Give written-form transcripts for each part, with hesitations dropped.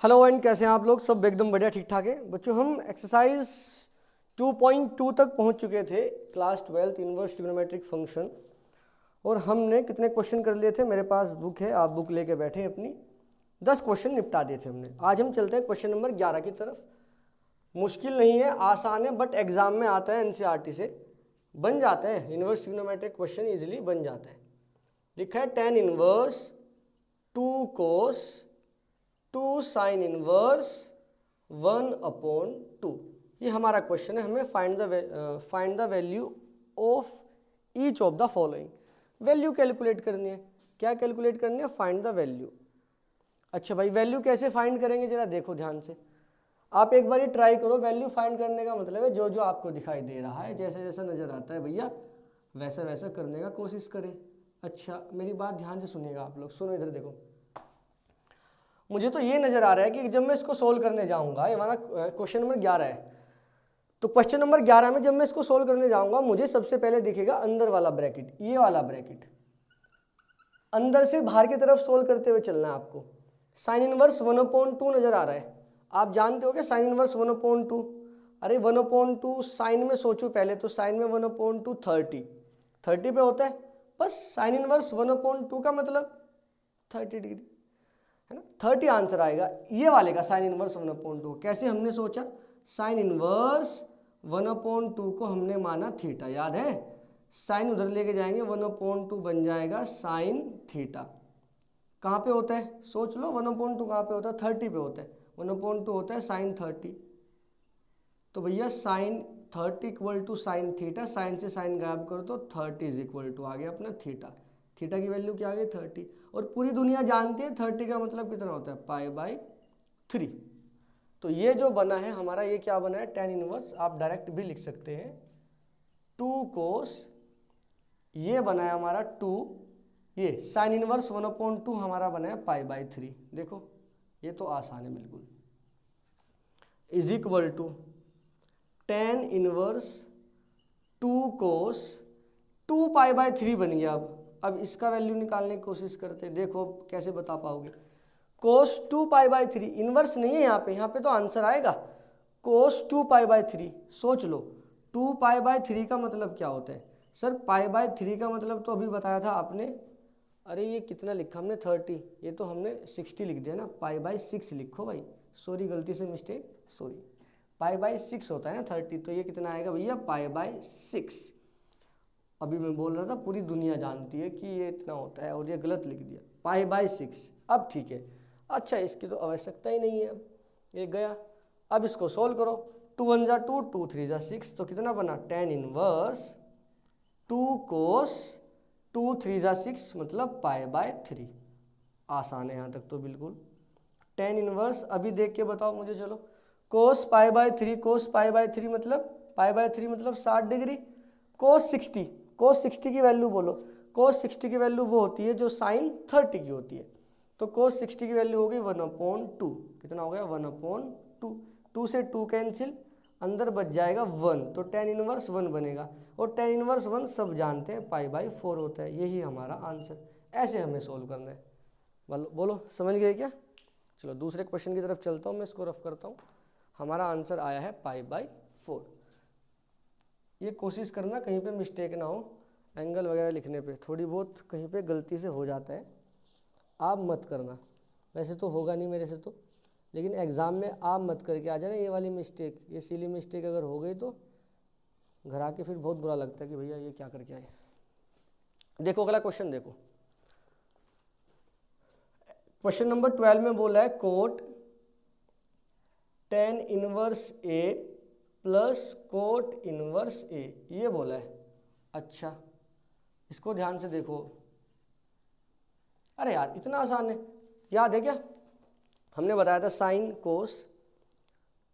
Hello and कैसे हैं आप लोग। सब एकदम बढ़िया ठीक ठाक है बच्चों। हम एक्सरसाइज 2.2 तक पहुंच चुके थे, क्लास 12 इनवर्स ट्रिग्नोमेट्रिक फंक्शन। और हमने कितने क्वेश्चन कर लिए थे, मेरे पास बुक है, आप बुक लेके बैठे अपनी। 10 क्वेश्चन निपटा दिए थे हमने। आज हम चलते हैं क्वेश्चन नंबर 11 की तरफ। मुश्किल नहीं है, आसान है, बट एग्जाम में आता है, एनसीईआरटी से बन जाते हैं। इनवर्स ट्रिग्नोमेट्रिक क्वेश्चन इजिली बन जाते हैं। लिखा है tan inverse 2 cos 2 sine inverse 1/2। ये हमारा क्वेश्चन है। हमें find the value of each of the following. Value calculate करनी है। क्या कैलकुलेट करनी है? Find the value. अच्छा भाई, वैल्यू कैसे फाइंड करेंगे जरा देखो ध्यान से। आप एक बार ट्राई करो। वैल्यू फाइंड करने का मतलब है जो जो आपको दिखाई दे रहा है, जैसे जैसा नजर आता है भैया, वैसा वैसा करने का कोशिश करें। अच्छा मेरी बात ध्यान से सुनिएगा आप लोग। सुनो इधर देखो। मुझे तो ये नजर आ रहा है कि जब मैं इसको सोल्व करने जाऊंगा, ये हमारा क्वेश्चन नंबर 11 है, तो क्वेश्चन नंबर 11 में जब मैं इसको सोल्व करने जाऊंगा, मुझे सबसे पहले दिखेगा अंदर वाला ब्रैकेट, ये वाला ब्रैकेट। अंदर से बाहर की तरफ सोल्व करते हुए चलना है आपको। साइन इनवर्स 1/2 नजर आ रहा है। आप जानते हो क्या साइन इनवर्स 1/2? अरे 1/2 साइन में सोचो पहले, तो साइन में 1/2 30 पे होता है। बस साइन इनवर्स 1/2 का मतलब 30 डिग्री है ना। 30 आंसर आएगा ये वाले का, साइन इनवर्स 1/2। कैसे हमने सोचा? साइन इनवर्स 1/2 को हमने माना थीटा, याद है? साइन उधर लेके जाएंगे, 1/2 बन जाएगा साइन थीटा। कहाँ पे होता है सोच लो। 1/2 कहाँ पे होता है? 30 पे होता है। 1/2 होता है साइन 30। तो भैया sine 30 equal to sine theta. Sine से साइन गायब करो तो 30 इज इक्वल टू आ गया अपना थीटा। थीटा की वैल्यू क्या आ गई? 30। और पूरी दुनिया जानती है 30 का मतलब कितना होता है? π/3। तो ये जो बना है हमारा, ये क्या बना है? tan inverse. आप डायरेक्ट भी लिख सकते हैं 2 cos, ये बना है हमारा 2, ये साइन इनवर्स 1/2 हमारा बना है π/3। देखो ये तो आसान है बिल्कुल। Is equal to tan inverse 2 cos 2 π/3 बन गया। अब इसका वैल्यू निकालने की कोशिश करते हैं। देखो कैसे बता पाओगे। cos 2 π/3 इनवर्स नहीं है यहाँ पे तो आंसर आएगा cos 2 π/3। सोच लो 2 π/3 का मतलब क्या होता है? सर π/3 का मतलब तो अभी बताया था आपने। अरे ये कितना लिखा हमने? 30। ये तो हमने 60 लिख दिया ना। π/6 लिखो भाई। सॉरी, गलती से मिस्टेक, सॉरी। π/6 होता है ना 30। तो ये कितना आएगा भैया? π/6। अभी मैं बोल रहा था पूरी दुनिया जानती है कि ये इतना होता है, और ये गलत लिख दिया π/6। अब ठीक है। अच्छा इसकी तो आवश्यकता ही नहीं है, अब ये गया। अब इसको सोल्व करो। 2 1 जा 2, 2 3 जा 6, तो कितना बना? tan इनवर्स 2 cos 2 3 जा 6 मतलब π/3। आसान है यहाँ तक तो बिल्कुल। tan इनवर्स अभी देख के बताओ मुझे, चलो। cos π/3, cos π/3 मतलब π/3 मतलब 60 डिग्री। cos 60 की वैल्यू बोलो। cos 60 की वैल्यू वो होती है जो साइन 30 की होती है। तो cos 60 की वैल्यू हो गई 1/2। कितना हो गया? 1/2। 2 से 2 कैंसिल, अंदर बच जाएगा 1, तो tan इनवर्स 1 बनेगा। और tan इनवर्स 1 सब जानते हैं π/4 होता है। यही हमारा आंसर। ऐसे हमें सोल्व करना है। बोलो समझ गए क्या? चलो दूसरे क्वेश्चन की तरफ चलता हूँ, मैं इसको रफ करता हूँ। हमारा आंसर आया है π/4। ये कोशिश करना कहीं पे मिस्टेक ना हो। एंगल वगैरह लिखने पे थोड़ी बहुत कहीं पे गलती से हो जाता है, आप मत करना। वैसे तो होगा नहीं मेरे से तो, लेकिन एग्ज़ाम में आप मत करके आ जाना ये वाली मिस्टेक। ये सिली मिस्टेक अगर हो गई तो घर आके फिर बहुत बुरा लगता है कि भैया ये क्या करके आए। देखो अगला क्वेश्चन देखो। क्वेश्चन नंबर 12 में बोला है coat tan inverse a plus cot inverse ए, ये बोला है। अच्छा इसको ध्यान से देखो। अरे यार इतना आसान है, याद है क्या? हमने बताया था sine cos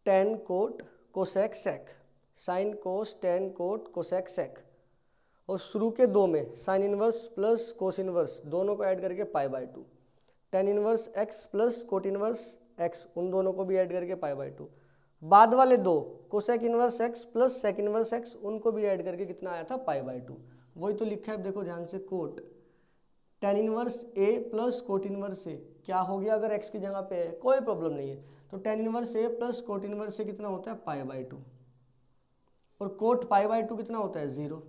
tan cot cosec sec, sine cos tan cot cosec sec. और शुरू के दो में sine inverse plus cos inverse दोनों को ऐड करके π/2। Tan inverse x plus cot inverse x, उन दोनों को भी ऐड करके π/2। बाद वाले दो cosec inverse x plus sec inverse x, उनको भी ऐड करके कितना आया था? π/2। वही तो लिखा है देखो ध्यान से। Coat ten inverse a plus cot inverse ए क्या हो गया अगर x की जगह पे है, कोई प्रॉब्लम नहीं है। तो ten inverse a plus cot inverse ए कितना होता है π/2 और कोट π/2 कितना होता है 0।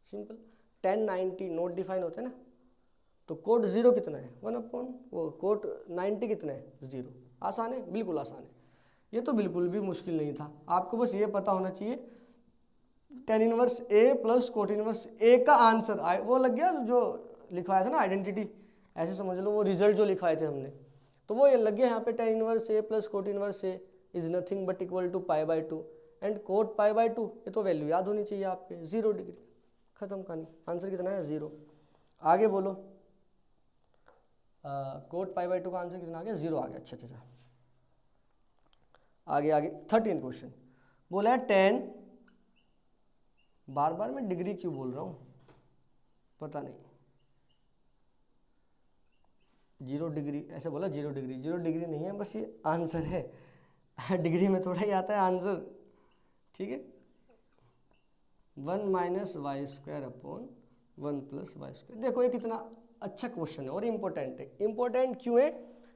सिंपल। 1090 नोट डिफाइन होता है ना, तो कोट 0 कितना है 1/, वो कोट 90 कितना है 0। आसान है, बिल्कुल आसान है, ये तो बिल्कुल भी मुश्किल नहीं था। आपको बस ये पता होना चाहिए ten inverse a plus cot inverse ए का आंसर वो लग गया जो लिखवाया था ना आइडेंटिटी, ऐसे समझ लो वो रिजल्ट जो लिखवाए थे हमने, तो वो ये लग गया यहाँ पे tan inverse a plus cot inverse a is nothing but equal to π/2 and cot π/2, ये तो वैल्यू याद होनी चाहिए आपके 0 डिग्री। खत्म कहानी। आंसर कितना है 0। आगे बोलो। कोट π/2 का आंसर कितना आ गया 0 आ गया। अच्छा आगे 13 क्वेश्चन बोला है 10, बार बार मैं डिग्री क्यों बोल रहा हूँ पता नहीं, 0 डिग्री ऐसे बोला 0 डिग्री, 0 डिग्री नहीं है, बस ये आंसर है। डिग्री में थोड़ा ही आता है आंसर, ठीक है। 1 - y² / 1 + y²। देखो ये कितना अच्छा क्वेश्चन है और इम्पोर्टेंट है। इम्पोर्टेंट क्यों है?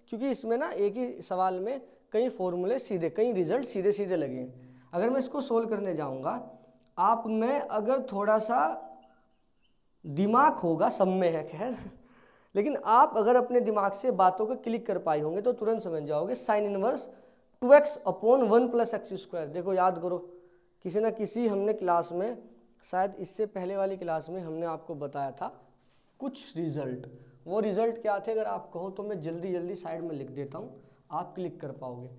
क्योंकि इसमें ना एक ही सवाल में कई फॉर्मूले सीधे, कई रिजल्ट सीधे सीधे लगे हैं। अगर मैं इसको सोल्व करने जाऊंगा, आप में अगर थोड़ा सा दिमाग होगा, सब में है खैर, लेकिन आप अगर अपने दिमाग से बातों को क्लिक कर पाए होंगे तो तुरंत समझ जाओगे साइन इनवर्स 2x / 1 + x²। देखो याद करो, किसी ना किसी हमने क्लास में, शायद इससे पहले वाली क्लास में हमने आपको बताया था कुछ रिजल्ट। वो रिजल्ट क्या थे अगर आप कहो तो मैं जल्दी जल्दी साइड में लिख देता हूँ, आप क्लिक कर पाओगे।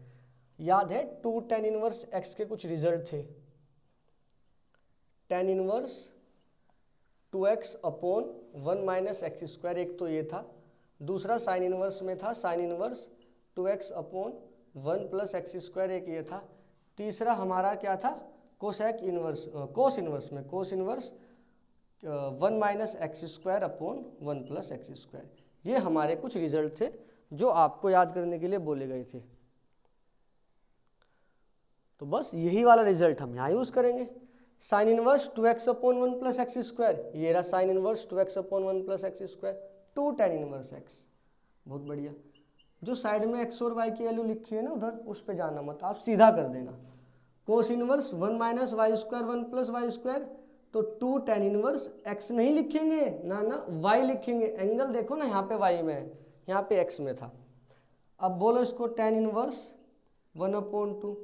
याद है 2 tan इनवर्स x के कुछ रिजल्ट थे। tan इनवर्स 2x / 1 - x², एक तो ये था। दूसरा साइन इनवर्स में था साइन इनवर्स 2x / 1 + x², एक ये था। तीसरा हमारा क्या था कोसेक इनवर्स, कोस इनवर्स में कोस इनवर्स 1 - x² / 1 + x²। ये हमारे कुछ रिजल्ट थे जो आपको याद करने के लिए बोले गए थे। तो बस यही वाला रिजल्ट हम यहाँ यूज करेंगे। साइन इनवर्स 2x / 1 + x², ये रहा sine inverse 2x / 1 + x²। 2 tan inverse x, बहुत बढ़िया। जो साइड में x और y की वैल्यू लिखी है ना उधर, उस पे जाना मत, आप सीधा कर देना। कोस इनवर्स 1 - y² 1 + y², तो 2 tan इनवर्स x नहीं लिखेंगे ना, y लिखेंगे। एंगल देखो ना, यहाँ पे y में है, यहाँ पे x में था। अब बोलो इसको tan इनवर्स 1/2।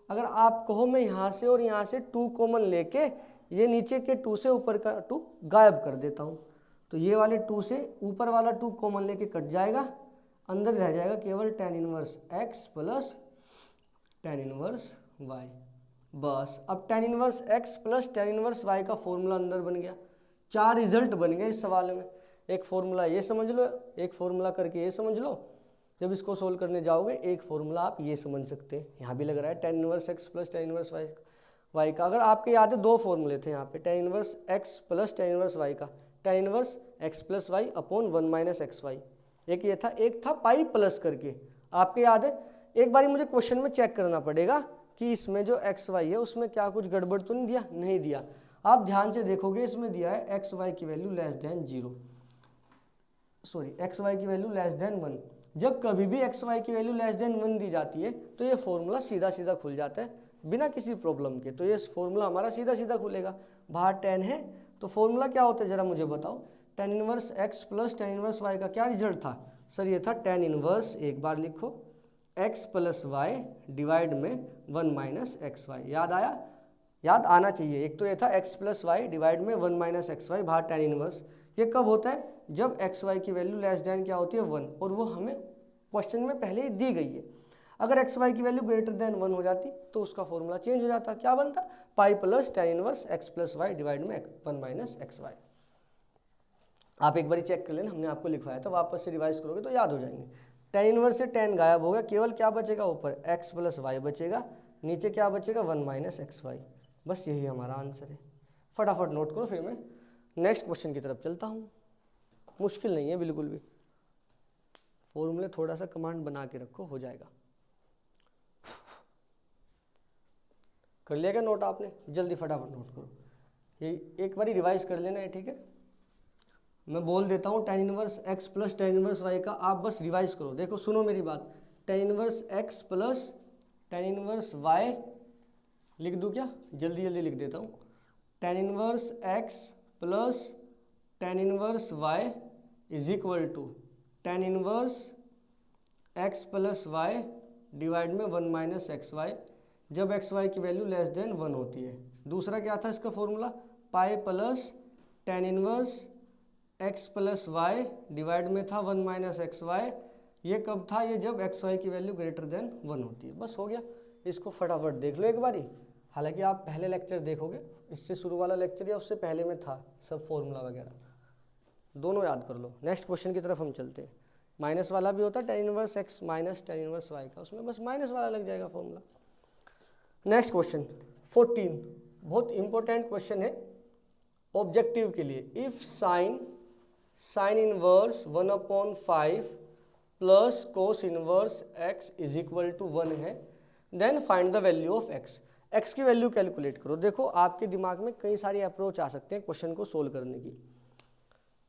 अगर आप कहो मैं यहाँ से और यहाँ से 2 कॉमन लेके ये नीचे के 2 से ऊपर का 2 गायब कर देता हूँ, तो ये वाले 2 से ऊपर वाला 2 कॉमन लेके कट जाएगा, अंदर रह जाएगा केवल tan inverse x + tan inverse y। बस अब tan inverse x + tan inverse y का फॉर्मूला अंदर बन गया। 4 रिजल्ट बन गए इस सवाल में। एक फॉर्मूला ये समझ लो, एक फॉर्मूला करके ये समझ लो। जब इसको सोल्व करने जाओगे एक फॉर्मूला आप ये समझ सकते हैं, यहाँ भी लग रहा है tan inverse x + tan inverse y का। अगर आपके याद है 2 फॉर्मूले थे यहाँ पे, tan inverse x + tan inverse y का, tan inverse x + y / 1 - xy, एक ये था, एक था पाई प्लस करके, आपके याद है। एक बारी मुझे क्वेश्चन में चेक करना पड़ेगा कि इसमें जो एक्स वाई है उसमें क्या कुछ गड़बड़ तो नहीं दिया, नहीं दिया। आप ध्यान से देखोगे इसमें दिया है एक्स वाई की वैल्यू एक्स वाई की वैल्यू <1। जब कभी भी एक्स वाई की वैल्यू <1 दी जाती है तो ये फॉर्मूला सीधा सीधा खुल जाता है बिना किसी प्रॉब्लम के। तो ये फॉर्मूला हमारा सीधा सीधा खुलेगा। बाहर tan है तो फॉर्मूला क्या होता है जरा मुझे बताओ। tan inverse x + tan inverse y का क्या रिजल्ट था सर? ये था tan इनवर्स, एक बार लिखो, x + y डिवाइड में 1 - xy। याद आया? याद आना चाहिए। एक तो ये था x + y डिवाइड में 1 - xy बाहर tan इनवर्स। ये कब होता है? जब एक्स वाई की वैल्यू क्या होती है 1, और वो हमें क्वेश्चन में पहले ही दी गई है। अगर एक्स वाई की वैल्यू <1 हो जाती तो उसका फॉर्मूला चेंज हो जाता। क्या बनता? पाई plus tan inverse x + y divide में 1 - xy। आप एक बार चेक कर लेना, हमने आपको लिखवाया था, वापस से रिवाइज करोगे तो याद हो जाएंगे। tan इनवर्स से tan गायब हो गया, केवल क्या बचेगा? ऊपर x + y बचेगा, नीचे क्या बचेगा? 1 - xy। बस यही हमारा आंसर है। फटाफट नोट करो, फिर मैं नेक्स्ट क्वेश्चन की तरफ चलता हूँ। मुश्किल नहीं है बिल्कुल भी, फॉर्मूले थोड़ा सा कमांड बना के रखो, हो जाएगा। कर लिया क्या नोट आपने? जल्दी फटाफट नोट करो, ये एक बारी रिवाइज कर लेना है, ठीक है? मैं बोल देता हूँ tan inverse x plus tan inverse y का आप बस रिवाइज करो। देखो सुनो मेरी बात, tan inverse x plus tan inverse y लिख दूँ क्या? जल्दी जल्दी लिख देता हूँ। tan inverse x plus tan inverse y is equal to tan inverse x plus y divide में 1 माइनस एक्स वाई, जब एक्स वाई की वैल्यू लेस देन 1 होती है। दूसरा क्या था इसका formula? Pi plus tan inverse x plus y divide में था 1 माइनस एक्स वाई। ये कब था? ये जब एक्स वाई की वैल्यू ग्रेटर देन 1 होती है। बस हो गया। इसको फटाफट देख लो एक बारी। हालांकि आप पहले लेक्चर देखोगे, इससे शुरू वाला लेक्चर या उससे पहले में था सब फॉर्मूला वगैरह, दोनों याद कर लो। नेक्स्ट क्वेश्चन की तरफ हम चलते हैं। माइनस वाला भी होता है tan inverse x minus tan inverse y का, उसमें बस माइनस वाला लग जाएगा फॉर्मूला। नेक्स्ट क्वेश्चन 14, बहुत इंपॉर्टेंट क्वेश्चन है ऑब्जेक्टिव के लिए। If sine inverse 1/5 plus cos inverse x is equal to 1 है, then find the value of x। x की वैल्यू कैलकुलेट करो। देखो आपके दिमाग में कई सारी अप्रोच आ सकते हैं क्वेश्चन को सोल्व करने की,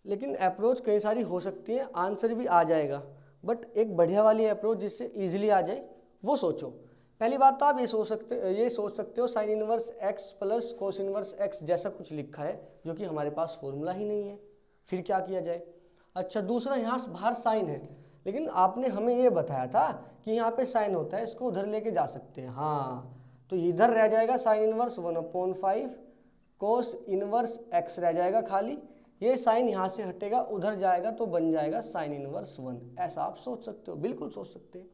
लेकिन अप्रोच कई सारी हो सकती है, आंसर भी आ जाएगा, बट एक बढ़िया वाली अप्रोच जिससे इजीली आ जाए वो सोचो। पहली बात तो आप ये सोच सकते हो sign inverse x plus cos inverse x जैसा कुछ लिखा है, जो कि हमारे पास फॉर्मूला ही नहीं है, फिर क्या किया जाए। अच्छा, दूसरा यहाँ बाहर साइन है, लेकिन आपने हमें ये बताया था कि यहाँ पे साइन होता है, इसको उधर लेके जा सकते हैं। हाँ, तो इधर रह जाएगा साइन इनवर्स 1/5 कोस इनवर्स x रह जाएगा खाली। ये साइन यहाँ से हटेगा, उधर जाएगा तो बन जाएगा साइन इनवर्स 1। ऐसा आप सोच सकते हो, बिल्कुल सोच सकते हैं।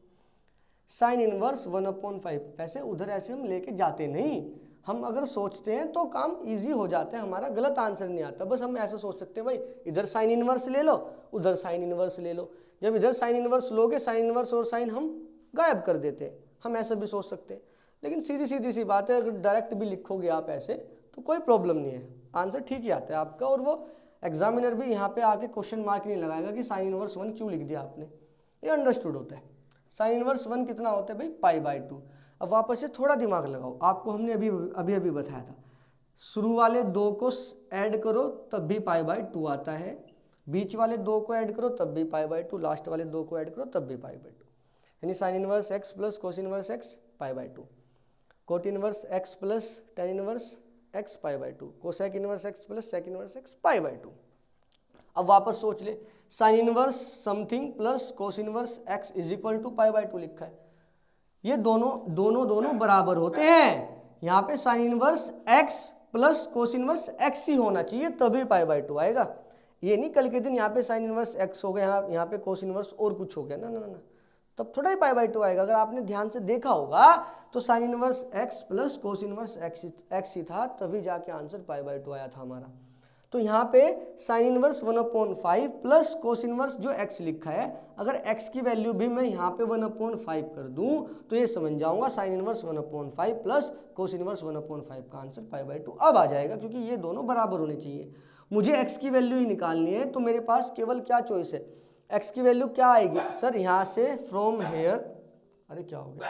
साइन इनवर्स 1/5, वैसे उधर ऐसे हम लेके जाते नहीं, हम अगर सोचते हैं तो काम इजी हो जाता है, हमारा गलत आंसर नहीं आता। बस हम ऐसा सोच सकते हैं भाई इधर साइन इनवर्स ले लो, उधर साइन इनवर्स ले लो। जब इधर साइन इनवर्स लोगे, साइन इनवर्स और साइन हम गायब कर देते हैं, हम ऐसा भी सोच सकते हैं। लेकिन सीधी सी बात है, अगर डायरेक्ट भी लिखोगे आप ऐसे तो कोई प्रॉब्लम नहीं है, आंसर ठीक ही आता है आपका। और वो एग्जामिनर भी यहाँ पे आके क्वेश्चन मार्क नहीं लगाएगा कि साइन इनवर्स 1 क्यों लिख दिया आपने, ये अंडरस्टूड होता है। साइन इनवर्स 1 कितना होता है भाई? π/2। अब वापस से थोड़ा दिमाग लगाओ, आपको हमने अभी बताया था, शुरू वाले 2 को ऐड करो तब भी π/2 आता है, बीच वाले 2 को ऐड करो तब भी π/2, लास्ट वाले 2 को ऐड करो तब भी π/2। यानी sine inverse x plus cos inverse x π/2, cot inverse x plus tan inverse x π/2, cosec inverse x plus sec inverse x π/2। अब वापस सोच ले, sine inverse something plus cos inverse x is equal to π/2 लिखा है, ये दोनों बराबर होते हैं। यहाँ पे sign inverse x plus cos inverse x ही होना चाहिए, तभी π/2 आएगा। ये नहीं कल के दिन यहाँ पे साइन इनवर्स x हो गया, यहाँ पे कोस इनवर्स और कुछ हो गया, ना ना ना, तब थोड़ा ही π/2 आएगा। अगर आपने ध्यान से देखा होगा तो sign inverse x plus cos inverse x ही था, तभी जाके आंसर π/2 आया था हमारा। तो यहाँ पे sign inverse 1/5 plus cos inverse जो x लिखा है, अगर x की वैल्यू भी मैं यहाँ पे 1/5 कर दूं तो ये समझ जाऊंगा sign inverse 1/5 plus cos inverse 1/5 का आंसर π/2 अब आ जाएगा, क्योंकि ये दोनों बराबर होने चाहिए। मुझे x की वैल्यू ही निकालनी है, तो मेरे पास केवल क्या चॉइस है, x की वैल्यू क्या आएगी सर? यहाँ से फ्रॉम हेयर, अरे क्या हो गया,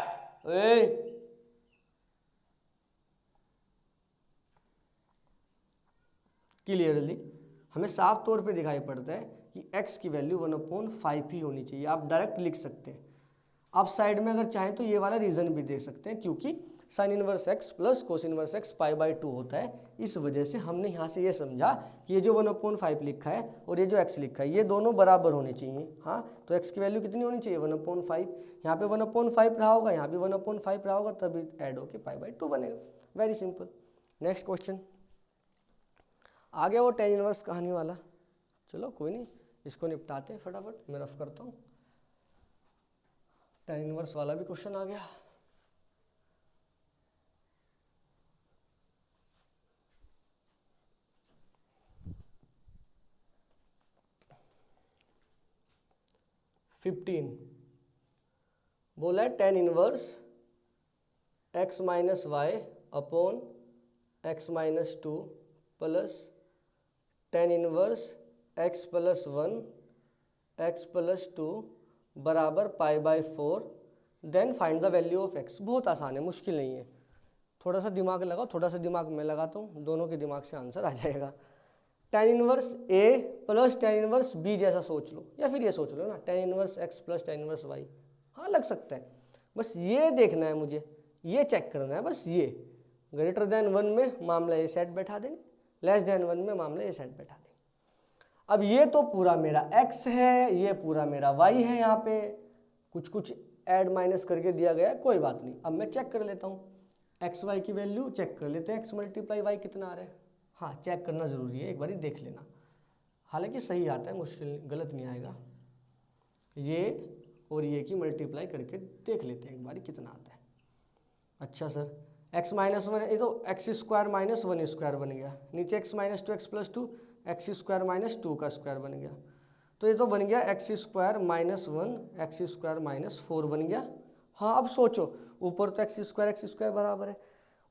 क्लियरली हमें साफ तौर पे दिखाई पड़ता है कि x की वैल्यू 1/5 ही होनी चाहिए। आप डायरेक्ट लिख सकते हैं, आप साइड में अगर चाहें तो ये वाला रीज़न भी दे सकते हैं, क्योंकि sign inverse x plus cos inverse x π/2 होता है, इस वजह से हमने यहाँ से ये समझा कि ये जो 1/5 लिखा है और ये जो x लिखा है ये दोनों बराबर होने चाहिए। हाँ, तो x की वैल्यू कितनी होनी चाहिए? 1/5। यहाँ पे 1/5 रहा होगा, यहाँ भी 1/5 रहा होगा, तभी ऐड होके π/2 बनेगा। Very simple. नेक्स्ट क्वेश्चन आ गया वो tan इनवर्स कहानी वाला। चलो कोई नहीं, इसको निपटाते हैं फटाफट, मैं रफ करता हूँ। tan इनवर्स वाला भी क्वेश्चन आ गया। बोला है tan inverse x minus y upon x minus 2 plus tan inverse x plus 1 x plus 2 बराबर π/4, then find the value of x। बहुत आसान है, मुश्किल नहीं है, थोड़ा सा दिमाग लगाओ, थोड़ा सा दिमाग मैं लगाता हूँ, दोनों के दिमाग से आंसर आ जाएगा। tan inverse a plus tan inverse b जैसा सोच लो, या फिर ये सोच लो ना tan inverse x plus tan inverse y, हाँ लग सकता है। बस ये देखना है मुझे, ये चेक करना है बस, ये ग्रेटर देन 1 में मामला ये सेट बैठा देंगे, लेस देन 1 में मामला ये सेट बैठा देंगे। अब ये तो पूरा मेरा x है, ये पूरा मेरा y है, यहाँ पे कुछ कुछ ऐड माइनस करके दिया गया है, कोई बात नहीं। अब मैं चेक कर लेता हूँ एक्स वाई की वैल्यू, चेक कर लेते हैं x मल्टीप्लाई वाई कितना आ रहा है। हाँ चेक करना ज़रूरी है, एक बार देख लेना, हालांकि सही आता है, मुश्किल गलत नहीं आएगा। ये और ये की मल्टीप्लाई करके देख लेते हैं एक बार कितना आता है। अच्छा सर x माइनस 1, ये तो एक्स स्क्वायर माइनस 1 स्क्वायर बन गया, नीचे x minus 2 x plus 2 x square minus 2 का स्क्वायर बन गया, तो ये तो बन गया x square minus 1 x square minus 4 बन गया। हाँ अब सोचो, ऊपर तो एक्स स्क्वायर बराबर है,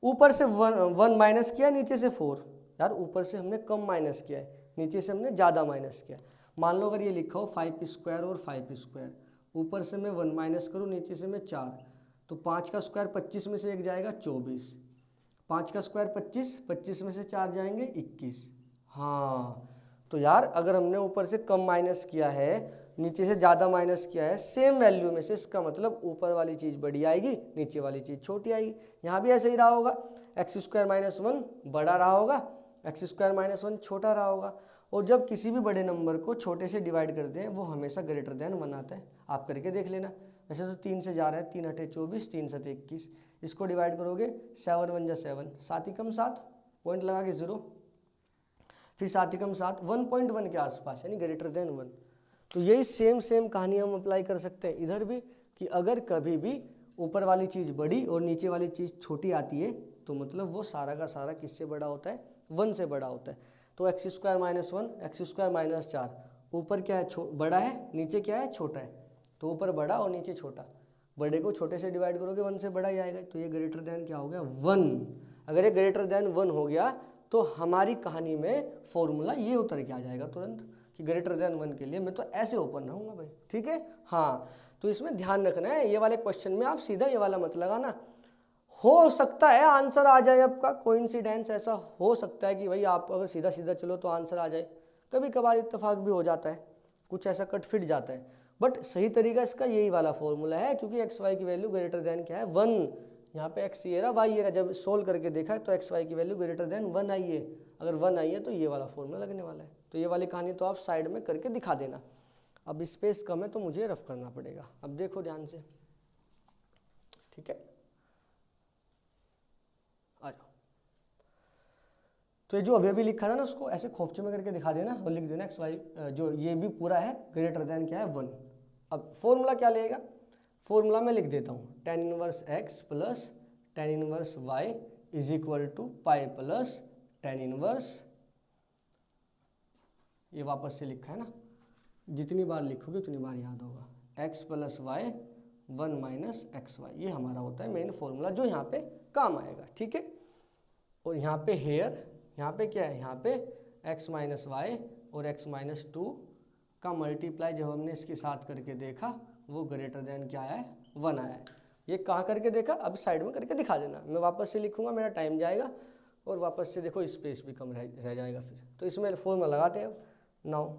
ऊपर से 1 माइनस किया, नीचे से 4, यार ऊपर से हमने कम माइनस किया है, नीचे से हमने ज़्यादा माइनस किया है। मान लो अगर ये लिखा हो 5 स्क्वायर और 5 स्क्वायर, ऊपर से मैं 1 माइनस करूँ, नीचे से मैं 4, तो 5 का स्क्वायर 25 में से एक जाएगा 24, 5 का स्क्वायर 25, 25 में से 4 जाएंगे 21। हाँ तो यार अगर हमने ऊपर से कम माइनस किया है, नीचे से ज़्यादा माइनस किया है सेम वैल्यू में से, इसका मतलब ऊपर वाली चीज़ बड़ी आएगी, नीचे वाली चीज़ छोटी आएगी। यहाँ भी ऐसे ही रहा होगा, एक्स स्क्वायर माइनस 1 बड़ा रहा होगा, एक्स स्क्वायर माइनस 1 छोटा रहा होगा। और जब किसी भी बड़े नंबर को छोटे से डिवाइड करते हैं वो हमेशा ग्रेटर देन 1 आता है, आप करके देख लेना। वैसे तो 3 से जा रहा है, 3 अठे 24, 3 7 21, इसको डिवाइड करोगे 7 1 जा 7, 7 ही कम 7, पॉइंट लगा के 0, फिर 7 ही कम 7, 1.1 के आसपास, यानी ग्रेटर देन 1। तो यही सेम कहानी हम अप्लाई कर सकते हैं इधर भी, कि अगर कभी भी ऊपर वाली चीज़ बड़ी और नीचे वाली चीज़ छोटी आती है तो मतलब वो सारा का सारा किससे बड़ा होता है, 1 से बड़ा होता है। तो x square minus 1 x square minus 4, ऊपर क्या है बड़ा है, नीचे क्या है छोटा है, तो ऊपर बड़ा और नीचे छोटा, बड़े को छोटे से डिवाइड करोगे 1 से बड़ा ही आएगा, तो ये ग्रेटर देन क्या हो गया 1। अगर ये ग्रेटर देन 1 हो गया तो हमारी कहानी में फॉर्मूला ये उतर के आ जाएगा तुरंत कि ग्रेटर देन 1 के लिए मैं तो ऐसे ओपन रहूँगा भाई, ठीक है। हाँ तो इसमें ध्यान रखना है, ये वाले क्वेश्चन में आप सीधा ये वाला मत लगाना। हो सकता है आंसर आ जाए, आपका कोइंसिडेंस ऐसा हो सकता है कि भाई आप अगर सीधा सीधा चलो तो आंसर आ जाए, कभी कभार इत्तेफाक भी हो जाता है, कुछ ऐसा कट फिट जाता है, बट सही तरीका इसका यही वाला फॉर्मूला है, क्योंकि एक्स वाई की वैल्यू ग्रेटर देन क्या है 1। यहाँ पे एक्स ये रहा, वाई ये रहा, जब सोल्व करके देखा है तो एक्स वाई की वैल्यू ग्रेटर देन 1 आई है, अगर 1 आई है तो ये वाला फॉर्मूला लगने वाला है। तो ये वाली कहानी तो आप साइड में करके दिखा देना। अब स्पेस कम है तो मुझे रफ करना पड़ेगा, अब देखो ध्यान से, ठीक है आ जाओ। तो ये जो अभी अभी लिखा था ना उसको ऐसे खोपचे में करके दिखा देना और लिख देना एक्स वाई जो ये भी पूरा है ग्रेटर देन क्या है 1। अब फॉर्मूला क्या लेगा, फॉर्मूला में लिख देता हूँ tan inverse x plus tan inverse y is equal to pi plus tan inverse, ये वापस से लिखा है ना, जितनी बार लिखोगे उतनी बार याद होगा, x plus y 1 minus x y, ये हमारा होता है मेन फॉर्मूला जो यहाँ पे काम आएगा, ठीक है। और यहाँ पे हेयर, यहाँ पे क्या है, यहाँ पे x माइनस वाई और x माइनस 2 का मल्टीप्लाई जब हमने इसके साथ करके देखा वो ग्रेटर देन क्या आया है 1 आया है। ये कहाँ करके देखा, अब साइड में करके दिखा देना, मैं वापस से लिखूंगा, मेरा टाइम जाएगा और वापस से देखो स्पेस भी कम रह जाएगा फिर। तो इसमें फॉर्मूला लगाते हैं नाउ,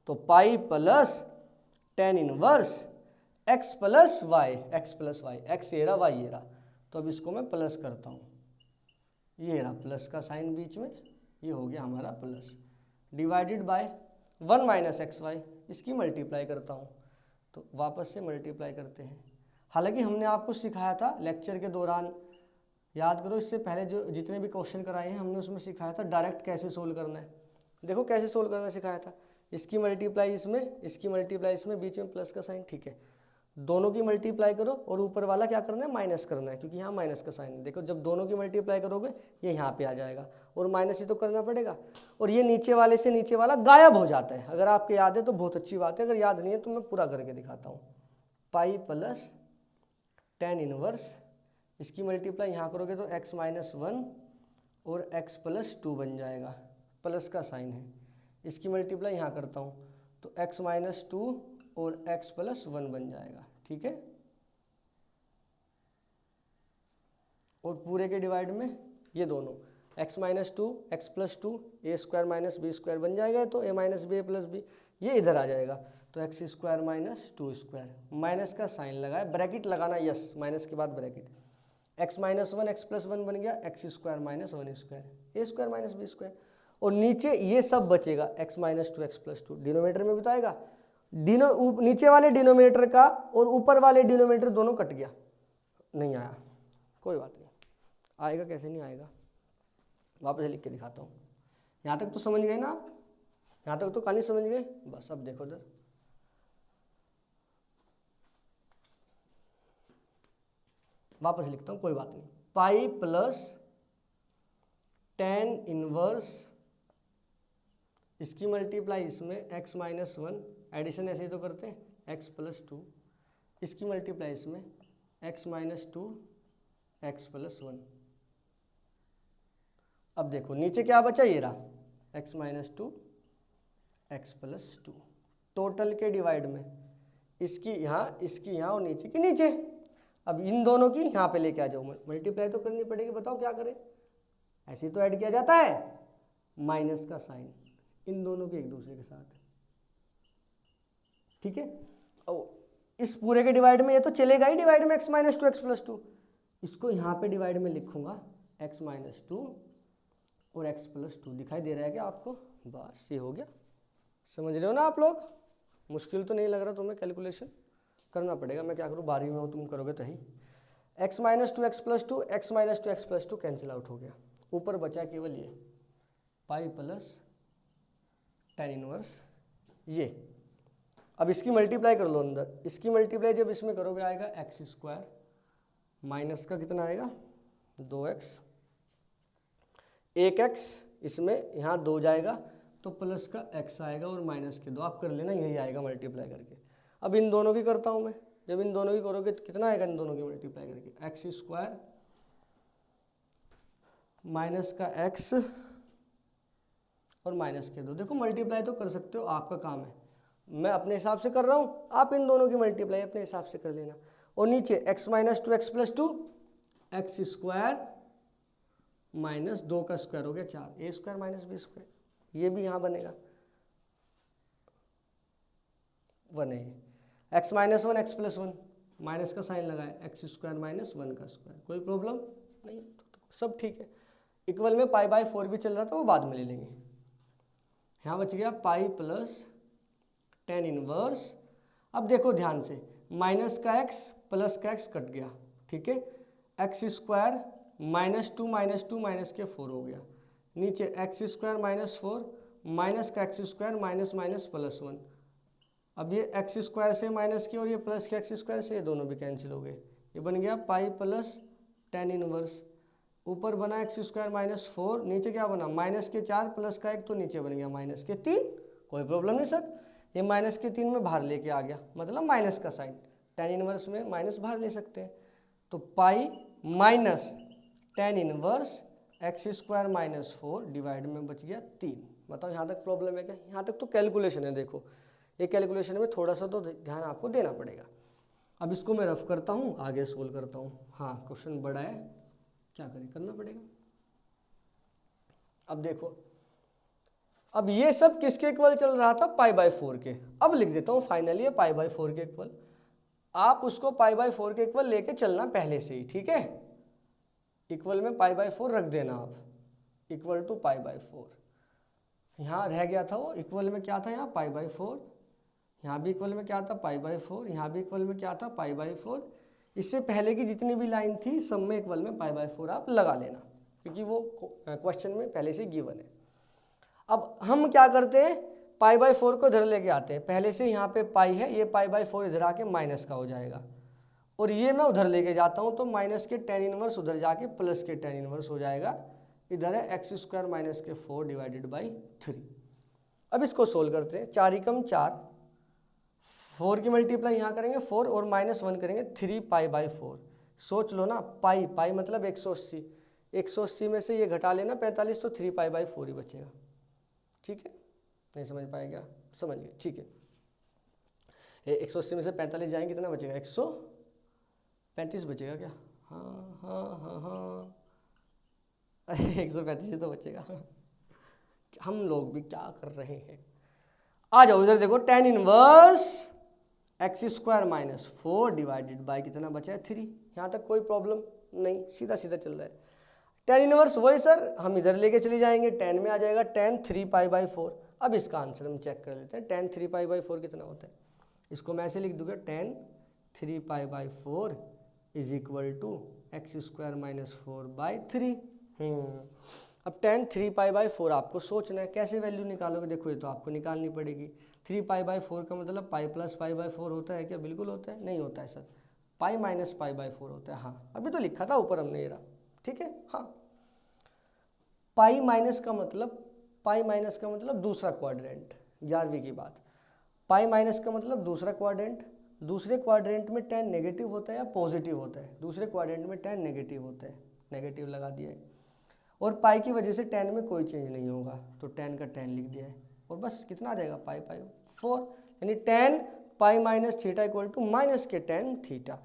तो pi plus tan inverse x plus y, x ये रहा वाई ये रहा, तो अब इसको मैं प्लस करता हूँ, ये रहा प्लस का साइन बीच में, ये हो गया हमारा plus, divided by 1 minus x y, इसकी मल्टीप्लाई करता हूँ, तो वापस से मल्टीप्लाई करते हैं। हालांकि हमने आपको सिखाया था लेक्चर के दौरान, याद करो इससे पहले जो जितने भी क्वेश्चन कराए हैं हमने उसमें सिखाया था डायरेक्ट कैसे सोल्व करना है। देखो कैसे सोल्व करना सिखाया था, इसकी मल्टीप्लाई इसमें, इसकी मल्टीप्लाई इसमें, बीच में प्लस का साइन, ठीक है, दोनों की मल्टीप्लाई करो और ऊपर वाला क्या करना है माइनस करना है, क्योंकि यहाँ माइनस का साइन है। देखो जब दोनों की मल्टीप्लाई करोगे ये यहाँ पे आ जाएगा और माइनस ही तो करना पड़ेगा, और ये नीचे वाले से नीचे वाला गायब हो जाता है। अगर आपके याद है तो बहुत अच्छी बात है, अगर याद नहीं है तो मैं पूरा करके दिखाता हूँ। पाई प्लस tan इनवर्स, इसकी मल्टीप्लाई यहाँ करोगे तो x माइनस 1 और x प्लस 2 बन जाएगा, प्लस का साइन है, इसकी मल्टीप्लाई यहाँ करता हूँ तो x माइनस 2 और x प्लस 1 बन जाएगा, ठीक है। और पूरे के डिवाइड में ये दोनों, x minus two x plus two a square minus b square बन जाएगा, तो a minus b a plus b ये इधर आ जाएगा, तो x square minus two square, minus का साइन लगाए, ब्रैकेट लगाना, यस माइनस के बाद bracket, x minus one x plus one बन गया x square minus one square a square minus b square, और नीचे ये सब बचेगा x minus two x plus two, denominator में बताएगा, नीचे वाले डिनोमिनेटर का और ऊपर वाले डिनोमिनेटर दोनों कट गया, नहीं आया, कोई बात नहीं, आएगा कैसे नहीं आएगा, वापस लिख के दिखाता हूँ। यहाँ तक तो समझ गए ना आप, यहाँ तक तो कहानी समझ गए, बस अब देखो इधर, वापस लिखता हूँ, कोई बात नहीं, पाई प्लस टेन इनवर्स, इसकी मल्टीप्लाई इसमें एक्स माइनस वन, एडिशन ऐसे ही तो करते हैं, एक्स प्लस टू, इसकी मल्टीप्लाई इसमें x minus two x plus one. अब देखो नीचे क्या बचा, ये रहा x minus two x plus to, total के डिवाइड में इसकी यहाँ और नीचे की नीचे, अब इन दोनों की यहाँ पे लेके आ जाओ, मल्टीप्लाई तो करनी पड़ेगी, बताओ क्या करें, ऐसे तो ऐड किया जाता है, माइनस का साइन इन दोनों के एक दूसरे के साथ, ठीक है। और इस पूरे के डिवाइड में ये तो चलेगा ही, डिवाइड में x minus two x plus to, इसको यहाँ पे डिवाइड में लिखूंगा एक्स माइनस टू और एक्स प्लस टू, दिखाई दे रहा है क्या आपको, बस ये हो गया, समझ रहे हो ना आप लोग, मुश्किल तो नहीं लग रहा तुम्हें, कैलकुलेशन करना पड़ेगा, मैं क्या करूँ, 12वीं में हो तुम करोगे तो ही, x minus two x plus two, x minus two x plus two cancel out हो गया, ऊपर बचा केवल ये पाई प्लस टेन इनवर्स ये, अब इसकी मल्टीप्लाई कर लो अंदर, इसकी मल्टीप्लाई जब इसमें करोगे आएगा एक्स स्क्वायर माइनस का कितना आएगा 2x, एक x इसमें यहाँ 2 जाएगा तो प्लस का x आएगा और माइनस के 2, आप कर लेना यही आएगा मल्टीप्लाई करके। अब इन दोनों की करता हूँ मैं, जब इन दोनों की करोगे तो कितना आएगा इन दोनों की मल्टीप्लाई करके, एक्स स्क्वायर माइनस का x और माइनस के 2, देखो मल्टीप्लाई तो कर सकते हो, आपका काम है, मैं अपने हिसाब से कर रहा हूँ, आप इन दोनों की मल्टीप्लाई अपने हिसाब से कर लेना, और नीचे x minus two x plus two, x square minus 2 का स्क्वायर हो गया 4, ए स्क्वायर माइनस बी स्क्वायर, ये भी यहाँ बनेगा 1 है, x minus one x plus one, minus का साइन लगाए एक्स स्क्वायर माइनस 1 का स्क्वायर, कोई प्रॉब्लम नहीं, सब ठीक है। इक्वल में पाई बाय 4 भी चल रहा था, वो बाद में ले लेंगे। यहाँ बच गया पाई प्लस टेन इनवर्स, अब देखो ध्यान से, माइनस का एक्स प्लस का एक्स कट गया, ठीक है, x square minus to minus के 4 हो गया, नीचे एक्स स्क्वायर माइनस 4 माइनस का x square minus minus plus 1, अब ये एक्स स्क्वायर से माइनस की और ये प्लस के एक्स स्क्वायर से, ये दोनों भी कैंसिल हो गए, ये बन गया पाई प्लस टेन इनवर्स, ऊपर बना एक्स स्क्वायर माइनस 4, नीचे क्या बना माइनस के 4 प्लस का 1, तो नीचे बन गया माइनस के 3, कोई प्रॉब्लम नहीं सर, ये माइनस के 3 में बाहर लेके आ गया, मतलब माइनस का साइन, टेन इनवर्स में माइनस बाहर ले सकते हैं, तो pi minus ten inverse x square minus 4 divide में बच गया 3। बताओ यहाँ तक प्रॉब्लम है क्या? यहाँ तक तो कैलकुलेशन है, देखो ये कैलकुलेशन में थोड़ा सा तो ध्यान आपको देना पड़ेगा। अब इसको मैं रफ करता हूँ, आगे सोल्व करता हूँ। हाँ क्वेश्चन बड़ा है, क्या करें, करना पड़ेगा। अब देखो, अब ये सब किसके इक्वल चल रहा था, पाई बाय 4 के। अब लिख देता हूँ फाइनली पाई बाय 4 के इक्वल, आप उसको पाई बाय 4 के इक्वल लेके चलना पहले से ही, ठीक है। इक्वल में पाई बाय 4 रख देना आप, इक्वल टू पाई बाय 4। यहाँ रह गया था वो, इक्वल में क्या था, यहाँ पाई बाय 4, यहाँ भी इक्वल में क्या था पाई बाय 4, यहाँ भी इक्वल में क्या था पाई बाय 4। इससे पहले की जितनी भी लाइन थी सब में इक्वल में पाई बाय 4 आप लगा लेना, क्योंकि वो क्वेश्चन में पहले से गिवन है। अब हम क्या करते हैं, पाई बाय 4 को इधर लेके आते हैं, पहले से यहाँ पे पाई है, ये पाई बाय 4 इधर आके माइनस का हो जाएगा, और ये मैं उधर लेके जाता हूँ तो माइनस के टेन इनवर्स उधर जाके प्लस के टेन इनवर्स हो जाएगा। इधर है एक्स स्क्वायर माइनस के 4 डिवाइडेड बाई 3। अब इसको सोल्व करते हैं, 4 एकम 4, 4 की मल्टीप्लाई यहाँ करेंगे 4 और -1 करेंगे 3 पाई बाई 4। सोच लो ना, पाई पाई मतलब 180, 180 में से ये घटा लेना 45, तो 3 पाई बाई 4 ही बचेगा, ठीक है। नहीं समझ पाए क्या? समझ गए, ठीक है। 180 में से 45 जाएंगे, कितना बचेगा, 135 बचेगा क्या? हाँ हाँ हाँ हाँ, अरे 135 तो बचेगा। हम लोग भी क्या कर रहे हैं। आ जाओ इधर देखो, tan inverse x square minus 4 divided by कितना बचा है 3। यहाँ तक कोई प्रॉब्लम नहीं, सीधा सीधा चल रहा है। tan इनवर्स वही सर, हम इधर लेके चले जाएंगे, tan में आ जाएगा tan 3π/4। अब इसका आंसर हम चेक कर लेते हैं, tan 3π/4 कितना होता है। इसको मैं ऐसे लिख दूंगा, tan 3π/4 is equal to x square minus 4/3। अब tan 3π/4 आपको सोचना है कैसे वैल्यू निकालोगे। देखो ये तो आपको निकालनी पड़ेगी। 3π/4 का मतलब पाई प्लस π/4 होता है क्या? बिल्कुल होता है। नहीं होता है सर, पाई माइनस π/4 होता है। हाँ अभी तो लिखा था ऊपर हमने ये रहा, ठीक है। हाँ पाई माइनस का मतलब दूसरा क्वाड्रेंट, 11वीं की बात। पाई माइनस का मतलब दूसरा क्वाड्रेंट। दूसरे क्वाड्रेंट में tan नेगेटिव होता है या पॉजिटिव होता है? दूसरे क्वाड्रेंट में tan नेगेटिव होता है, नेगेटिव लगा दिया है। और पाई की वजह से tan में कोई चेंज नहीं होगा, तो tan का tan लिख दिया है। और बस कितना आ जाएगा, π/4, यानी tan pi minus theta equal to minus के tan थीटा।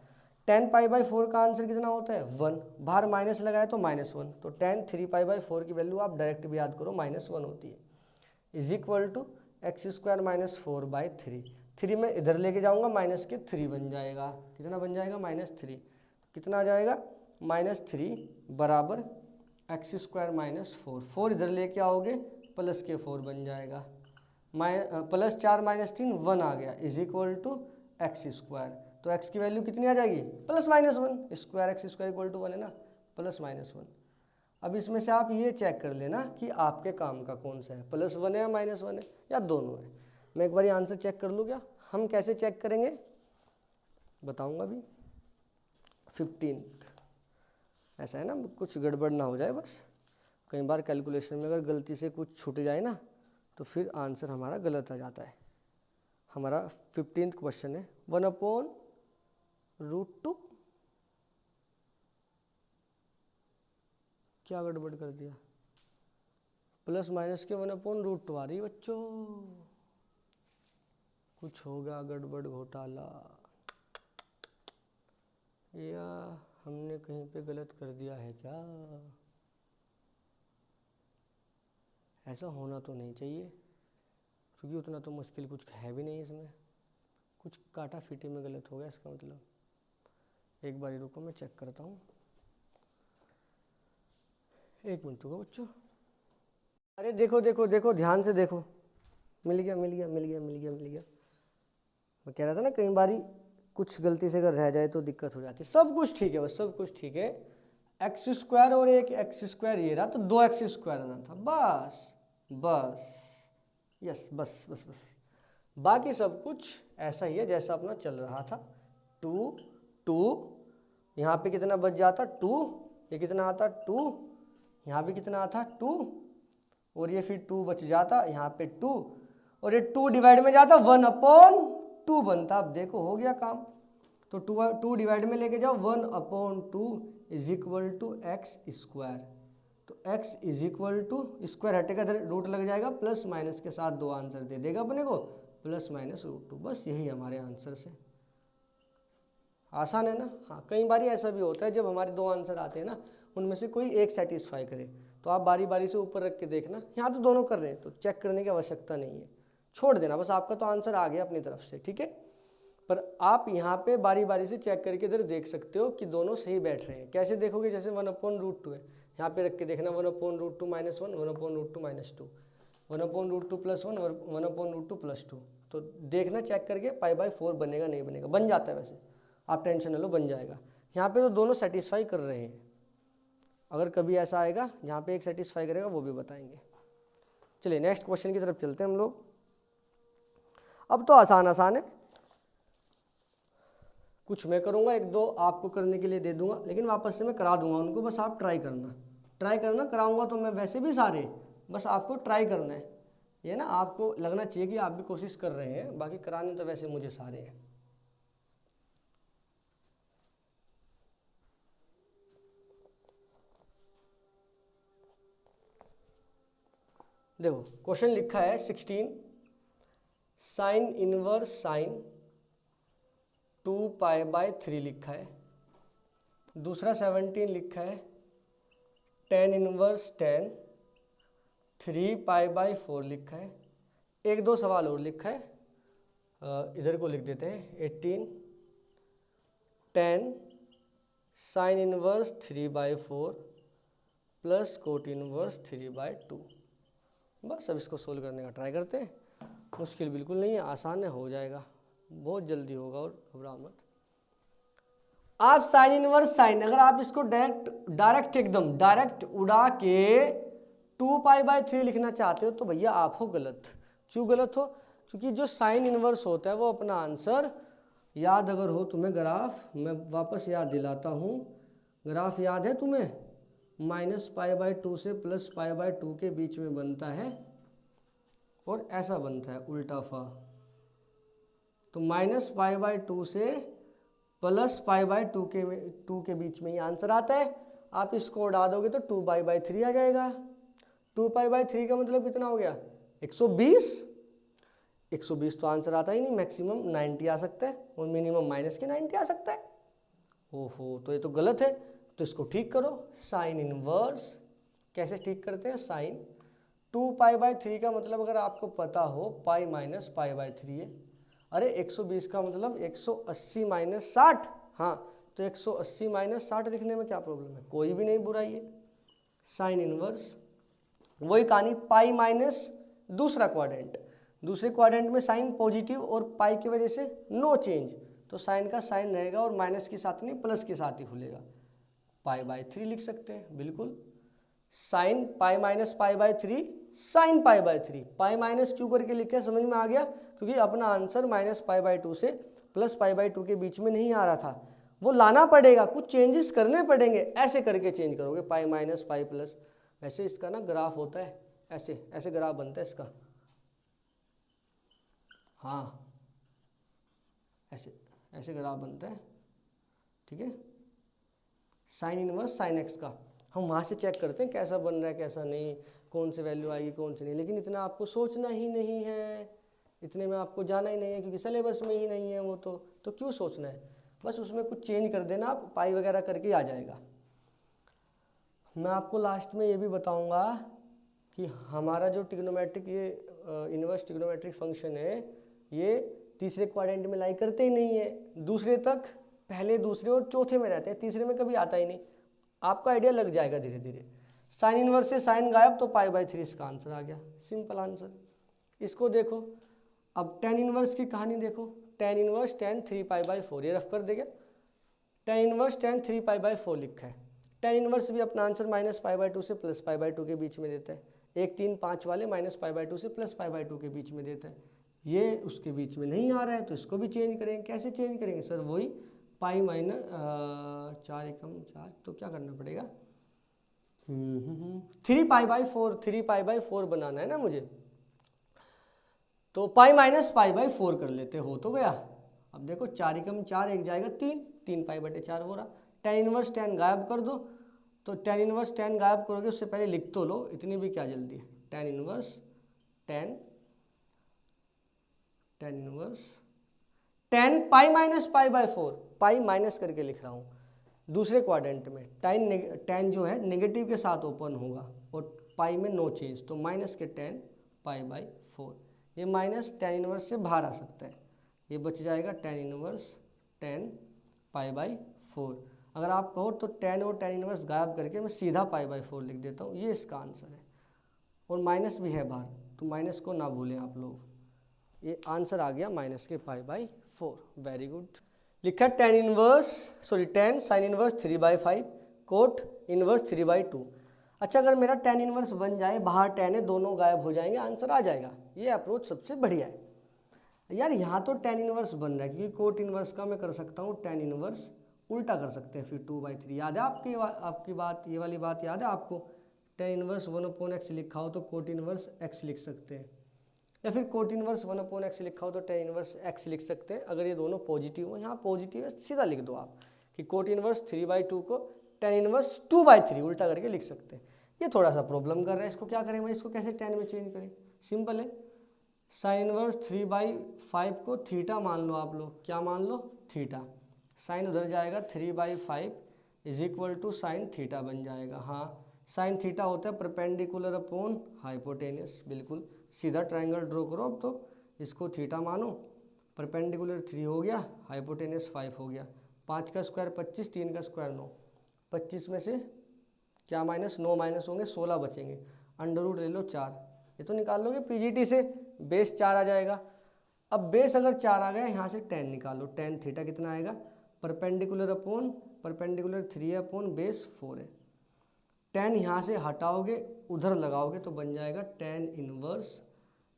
tan π/4 का आंसर कितना होता है 1, बाहर माइनस लगाया तो -1, तो tan 3π/4 की वैल्यू आप डायरेक्ट भी याद करो -1 होती है। Is equal to x square minus 4/3। 3 में इधर लेके जाऊंगा, माइनस के 3 बन जाएगा। कितना बन जाएगा? -3। कितना आ जाएगा? -3 बराबर एक्स स्क्वायर माइनस 4। 4 इधर लेके आओगे, प्लस के 4 बन जाएगा। प्लस 4 माइनस 3 1 आ गया, is equal to x square. तो एक्स की वैल्यू कितनी आ जाएगी? +-1। Square x square equal to 1 है ना, +-1। अब इसमें से आप ये चेक कर लेना कि आपके काम का कौन सा है, +1 है या -1 है या दोनों है। मैं एक बार ये आंसर चेक कर लूँ क्या? हम कैसे चेक करेंगे बताऊंगा अभी। 15 ऐसा है ना, कुछ गड़बड़ ना हो जाए बस। कई बार कैलकुलेशन में अगर गलती से कुछ छूट जाए ना तो फिर आंसर हमारा गलत आ जाता है। हमारा 15th क्वेश्चन है 1/√2। क्या गड़बड़ कर दिया? प्लस माइनस के 1/√2 आ रही बच्चों, कुछ होगा गड़बड़ घोटाला, या हमने कहीं पे गलत कर दिया है क्या? ऐसा होना तो नहीं चाहिए, क्योंकि उतना तो मुश्किल कुछ है भी नहीं इसमें। कुछ काटा फीटी में गलत हो गया इसका मतलब। एक बार रुको, मैं चेक करता हूँ, 1 मिनट रुको बच्चों। अरे देखो देखो देखो, ध्यान से देखो, मिल गया मिल गया मिल गया मिल गया मिल गया। मैं कह रहा था ना कई बारी कुछ गलती से अगर रह जाए तो दिक्कत हो जाती है। सब कुछ ठीक है, बस सब कुछ ठीक है। एक्स स्क्वायर और एक एक्स स्क्वायर ये रहा, तो 2 एक्स स्क्वायर आना था, बस बस, यस बस बस बस। बाकी सब कुछ ऐसा ही है जैसा अपना चल रहा था। 2 2, यहाँ पे कितना बच जाता 2, ये कितना आता 2, यहाँ पे कितना आता 2, और ये फिर 2 बच जाता यहाँ पे 2, और ये 2 डिवाइड में जाता 1/2 बनता। अब देखो हो गया काम। तो 2 डिवाइड में लेके जाओ, 1/2 is equal to x square. तो x is equal to, square हटेगा इधर, रूट लग जाएगा, प्लस माइनस के साथ 2 आंसर दे देगा अपने को, +-√2। बस यही हमारे आंसर से। आसान है ना? हाँ कई बार ऐसा भी होता है जब हमारे 2 आंसर आते हैं ना, उनमें से कोई एक सेटिस्फाई करे, तो आप बारी बारी से ऊपर रख के देखना। यहाँ तो दोनों कर रहे हैं तो चेक करने की आवश्यकता नहीं है, छोड़ देना बस, आपका तो आंसर आ गया अपनी तरफ से, ठीक है। पर आप यहाँ पे बारी बारी से चेक करके इधर देख सकते हो कि दोनों सही बैठ रहे हैं। कैसे देखोगे? जैसे 1/√2 है, यहाँ पे रख के देखना 1/√2 -1, 1/√2 -2, 1/√2 +1 और 1/√2 +2। तो देखना चेक करके π/4 बनेगा नहीं बनेगा, बन जाता है वैसे, आप टेंशन न लो, बन जाएगा। यहाँ पे तो दोनों सेटिस्फाई कर रहे हैं। अगर कभी ऐसा आएगा जहाँ पे एक सेटिस्फाई करेगा वो भी बताएंगे। चलिए नेक्स्ट क्वेश्चन की तरफ चलते हैं हम लोग। अब तो आसान आसान है, कुछ मैं करूँगा, 1-2 आपको करने के लिए दे दूंगा, लेकिन वापस से मैं करा दूंगा उनको, बस आप ट्राई करना। कराऊंगा तो मैं वैसे भी सारे, बस आपको ट्राई करना है। ये ना आपको लगना चाहिए कि आप भी कोशिश कर रहे हैं, बाकी कराने तो वैसे मुझे सारे हैं। देखो क्वेश्चन लिखा है 16, साइन इनवर्स साइन 2π/3 लिखा है। दूसरा 17 लिखा है tan इनवर्स tan 3π/4 लिखा है। एक दो सवाल और लिखा है, इधर को लिख देते हैं 18 tan sin inverse 3/4 plus cot inverse 3/2। बस अब इसको सोल्व करने का ट्राई करते हैं। मुश्किल बिल्कुल नहीं है, आसान है, हो जाएगा, बहुत जल्दी होगा और घबराओ मत। आप साइन इनवर्स साइन, अगर आप इसको डायरेक्ट उड़ा के 2π/3 लिखना चाहते हो तो भैया आप हो गलत। क्यों गलत हो? क्योंकि जो साइन इनवर्स होता है वो अपना आंसर याद अगर हो तुम्हें, ग्राफ मैं वापस याद दिलाता हूँ, ग्राफ याद है तुम्हें, -π/2 से +π/2 के बीच में बनता है और ऐसा बनता है उल्टा फा। तो -π/2 से +π/2 के बीच में ही आंसर आता है। आप इसको उड़ा दोगे तो 2π/3 आ जाएगा। 2π/3 का मतलब कितना हो गया? 120। 120 तो आंसर आता ही नहीं, मैक्सिमम 90 आ सकता है और मिनिमम -90 आ सकता है। ओहो, तो ये तो गलत है, तो इसको ठीक करो। साइन इनवर्स कैसे ठीक करते हैं? साइन 2π/3 का मतलब अगर आपको पता हो पाई माइनस π/3 है। अरे 120 का मतलब 180 - 60, हाँ तो 180 - 60 लिखने में क्या प्रॉब्लम है? कोई भी नहीं बुराई है। साइन इनवर्स वही कहानी, पाई माइनस दूसरा क्वाड्रेंट, दूसरे क्वाड्रेंट में साइन पॉजिटिव और पाई की वजह से नो चेंज, तो साइन का साइन रहेगा और माइनस के साथ नहीं प्लस के साथ ही खुलेगा। π/3 लिख सकते हैं बिल्कुल। Sine pi minus π/3 sine π/3, pi minus क्यों करके लिखे समझ में आ गया? क्योंकि अपना आंसर -π/2 से +π/2 के बीच में नहीं आ रहा था, वो लाना पड़ेगा, कुछ चेंजेस करने पड़ेंगे, ऐसे करके चेंज करोगे पाई माइनस पाई प्लस। वैसे इसका ना ग्राफ होता है ऐसे, ऐसे ग्राफ बनता है इसका, हाँ ऐसे ऐसे ग्राफ बनता है, ठीक है। साइन इनवर्स साइन एक्स का हम वहाँ से चेक करते हैं कैसा बन रहा है कैसा नहीं, कौन सी वैल्यू आएगी कौन सी नहीं, लेकिन इतना आपको सोचना ही नहीं है, इतने में आपको जाना ही नहीं है, क्योंकि सिलेबस में ही नहीं है वो, तो क्यों सोचना है, बस उसमें कुछ चेंज कर देना, आप पाई वगैरह करके आ जाएगा। मैं आपको लास्ट में ये भी बताऊंगा कि हमारा जो ट्रिग्नोमेट्रिक ये इनवर्स ट्रिग्नोमेट्रिक फंक्शन है ये तीसरे क्वाड्रेंट में लाई करते ही नहीं है, दूसरे तक, पहले दूसरे और चौथे में रहते हैं, तीसरे में कभी आता ही नहीं। आपका आइडिया लग जाएगा धीरे धीरे। साइन इनवर्स से साइन गायब तो π/3 इसका आंसर आ गया, सिंपल आंसर। इसको देखो अब टेन इनवर्स की कहानी देखो, टेन इनवर्स tan 3π/4, ये रफ कर देगा, टेन इनवर्स tan 3π/4 लिखा है। टेन इनवर्स भी अपना आंसर -π/2 से +π/2 के बीच में देता है, 1 3 5 वाले -π/2 से +π/2 के बीच में देता है, ये उसके बीच में नहीं आ रहा है तो इसको भी चेंज करेंगे। कैसे चेंज करेंगे सर? वही पाई माइनस 4 एकम 4, तो क्या करना पड़ेगा, 3π/4 बनाना है ना मुझे, तो पाई माइनस π/4 कर लेते, हो तो गया। अब देखो 4 एकम 4, एक जाएगा 3, 3π/4 हो रहा। टेन इनवर्स टेन गायब कर दो, तो टेन इनवर्स टेन गायब करोगे उससे पहले लिख तो लो, इतनी भी क्या जल्दी है। Tan inverse tan pi minus π/4, pi minus करके लिख रहा हूँ, दूसरे क्वाड्रेंट में टेन जो है नेगेटिव के साथ ओपन होगा और पाई में नो चेंज, तो माइनस के टेन π/4, ये माइनस टेन इनवर्स से बाहर आ सकता है, ये बच जाएगा टेन इनवर्स टेन π/4। अगर आप कहो तो टेन और टेन इनवर्स गायब करके मैं सीधा π/4 लिख देता हूँ, ये इसका आंसर है। और माइनस भी है बाहर, तो माइनस को ना भूलें आप लोग, ये आंसर आ गया माइनस के π/4। Very good. लिखा tan sine inverse 3/5 cot inverse 3/2। अच्छा, अगर मेरा टेन इनवर्स बन जाए, बाहर टेन है, दोनों गायब हो जाएंगे, आंसर आ जाएगा। ये अप्रोच सबसे बढ़िया है यार। यहाँ तो टेन इनवर्स बन रहा है क्योंकि कोट इनवर्स का मैं कर सकता हूँ टेन इनवर्स उल्टा कर सकते हैं, फिर 2/3। याद है आपकी बात, ये वाली बात याद है आपको? टेन इनवर्स 1/x लिखा हो तो कोट इनवर्स x लिख सकते हैं, या फिर कोट इनवर्स 1/x लिखा हो तो टेन इनवर्स x लिख सकते हैं। अगर ये दोनों पॉजिटिव हो, यहाँ पॉजिटिव है, सीधा लिख दो आप कि कोट इनवर्स 3/2 को टेन इनवर्स 2/3 उल्टा करके लिख सकते हैं। ये थोड़ा सा प्रॉब्लम कर रहा है, इसको क्या करें भाई, इसको कैसे टेन में चेंज करें? सिंपल है, साइन इनवर्स 3/5 को थीटा मान लो आप लोग, क्या मान लो? थीटा। साइन उधर जाएगा 3/5 is equal to sine theta बन जाएगा। हाँ, साइन थीटा होता है परपेंडिकुलर अपॉन हाइपोटेनियस। बिल्कुल सीधा ट्रायंगल ड्रॉ करो। अब तो इसको थीटा मानो, परपेंडिकुलर 3 हो गया, हाइपोटेनियस 5 हो गया। 5 का स्क्वायर 25, 3 का स्क्वायर 9। 25 में से क्या माइनस, 9 माइनस होंगे, 16 बचेंगे। अंडर रूट ले लो 4, ये तो निकाल लोगे पीजीटी से, बेस 4 आ जाएगा। अब बेस अगर 4 आ गया, यहाँ से tan निकालो। tan थीटा कितना आएगा, परपेंडिकुलर अपॉन परपेंडिकुलर 3 है अपॉन बेस 4 है। tan यहाँ से हटाओगे उधर लगाओगे तो बन जाएगा tan इनवर्स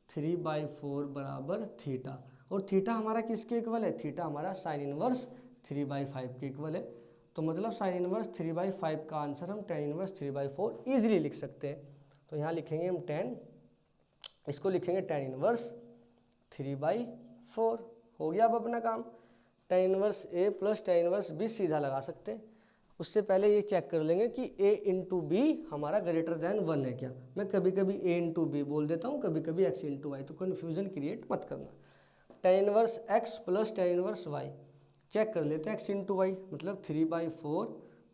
3/4 बराबर थीटा। और थीटा हमारा किसके इक्वल है, थीटा हमारा साइन इनवर्स 3/5 के इक्वल है। तो मतलब साइन इनवर्स 3/5 का आंसर हम tan इनवर्स 3/4 ईजिली लिख सकते हैं। तो यहाँ लिखेंगे हम tan, इसको लिखेंगे tan इनवर्स 3/4। हो गया अब अपना काम। tan inverse A plus tan inverse B सीधा लगा सकते हैं। उससे पहले ये चेक कर लेंगे कि A इंटू बी हमारा ग्रेटर दैन 1 है क्या। मैं कभी कभी A इंटू बी बोल देता हूँ, कभी कभी x इंटू वाई, तो कन्फ्यूजन क्रिएट मत करना। tan inverse x plus tan inverse y check कर लेते हैं। x इंटू वाई मतलब 3/4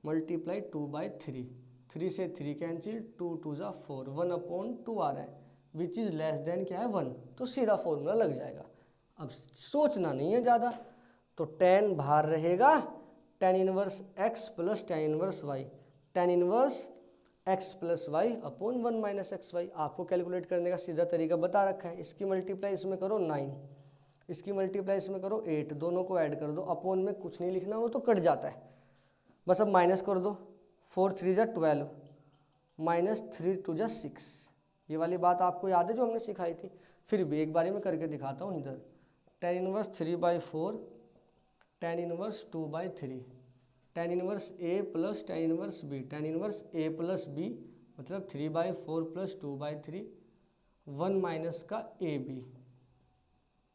मल्टीप्लाई 2/3, 3 से 3 कैंसिल, 2 2 जा 4, 1/2 आ रहा है विच इज़ लेस देन क्या है 1, तो सीधा फॉर्मूला लग जाएगा। अब सोचना नहीं है ज़्यादा, तो tan बाहर रहेगा, tan inverse x plus tan inverse y, tan inverse x plus y upon 1 minus x y. आपको कैलकुलेट करने का सीधा तरीका बता रखा है। इसकी मल्टीप्लाई इसमें करो 9, इसकी मल्टीप्लाई इसमें करो 8, दोनों को ऐड कर दो। अपॉन में कुछ नहीं लिखना, वो तो कट जाता है, बस अब माइनस कर दो। 4 3 जा 12 माइनस 3 2 जा 6। ये वाली बात आपको याद है जो हमने सिखाई थी, फिर भी एक बारी मैं करके दिखाता हूँ इधर। tan inverse 3/4 tan inverse 2/3, tan inverse A plus tan inverse B, tan inverse A plus B मतलब 3/4 प्लस 2/3, 1 माइनस का AB।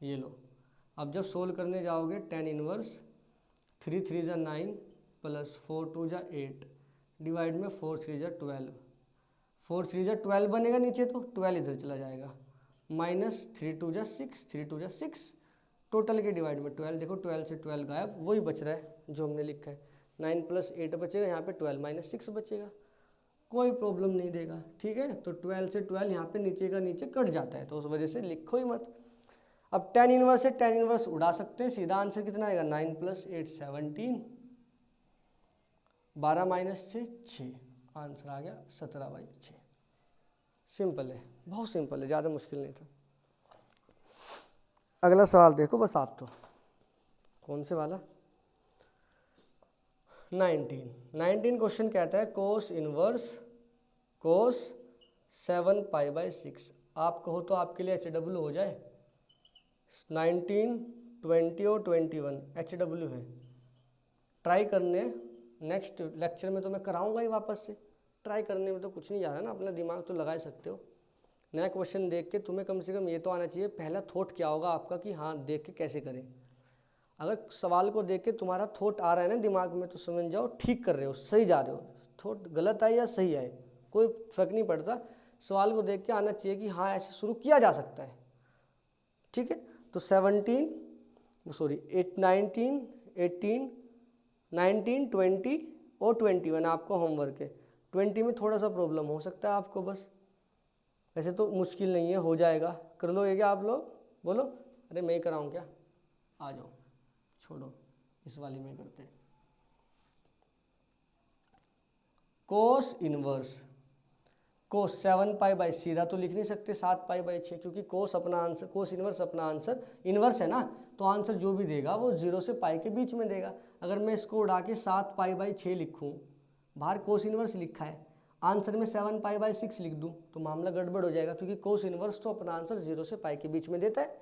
ये लो, अब जब सोल्व करने जाओगे tan इनवर्स 3 3 जा 9 प्लस 4 2 जा 8 डिवाइड में 4 3 जा 12, 4 3 जा 12 बनेगा नीचे, तो 12 इधर चला जाएगा, माइनस 3 2 जा 6, 3 2 जा 6, टोटल के डिवाइड में 12। देखो 12 से 12 गायब, वही बच रहा है जो हमने लिखा है। 9 प्लस 8 बचेगा, यहाँ पे 12 माइनस 6 बचेगा, कोई प्रॉब्लम नहीं देगा। ठीक है, तो 12 से 12 यहाँ पे नीचे का नीचे कट जाता है, तो उस वजह से लिखो ही मत। अब tan इनवर्स से tan इनवर्स उड़ा सकते हैं, सीधा आंसर कितना आएगा 9 प्लस 8 17, 12 माइनस 6 6, आंसर आ गया 17/6। सिंपल है, बहुत सिंपल है, ज़्यादा मुश्किल नहीं था। अगला सवाल देखो बस आप, तो कौन से वाला, 19 क्वेश्चन कहता है कोस इनवर्स कोस 7π/6। आप कहो तो आपके लिए HW हो जाए। 19 20 और 21 HW है। ट्राई करने नेक्स्ट लेक्चर में तो मैं कराऊंगा ही वापस से, ट्राई करने में तो कुछ नहीं जा रहा ना, अपना दिमाग तो लगा ही सकते हो। नया क्वेश्चन देख के तुम्हें कम से कम ये तो आना चाहिए, पहला थॉट क्या होगा आपका कि हाँ देख के कैसे करें। अगर सवाल को देख के तुम्हारा थॉट आ रहा है ना दिमाग में, तो समझ जाओ ठीक कर रहे हो, सही जा रहे हो। थॉट गलत आए या सही आए कोई फ़र्क नहीं पड़ता, सवाल को देख के आना चाहिए कि हाँ ऐसे शुरू किया जा सकता है। ठीक है, तो 19 18 19 20 और 21 आपको होमवर्क है। 20 में थोड़ा सा प्रॉब्लम हो सकता है आपको, बस वैसे तो मुश्किल नहीं है, हो जाएगा। कर लो ये क्या आप लोग, बोलो अरे मैं ही कराऊँ क्या, आ जाओ, छोड़ो इस वाली में करते हैं। कोस इनवर्स, कोस 7π/, सीधा तो लिख नहीं सकते 7π/6, क्योंकि कोस अपना आंसर, कोस इनवर्स अपना आंसर इनवर्स है ना, तो आंसर जो भी देगा वो 0 से पाई के बीच में देगा। अगर मैं इसको उड़ा के 7π/6 लिखूँ, बाहर कोस इनवर्स लिखा है, आंसर में 7π/6 लिख दूँ तो मामला गड़बड़ हो जाएगा, क्योंकि कोस इनवर्स तो अपना आंसर 0 से पाई के बीच में देता है।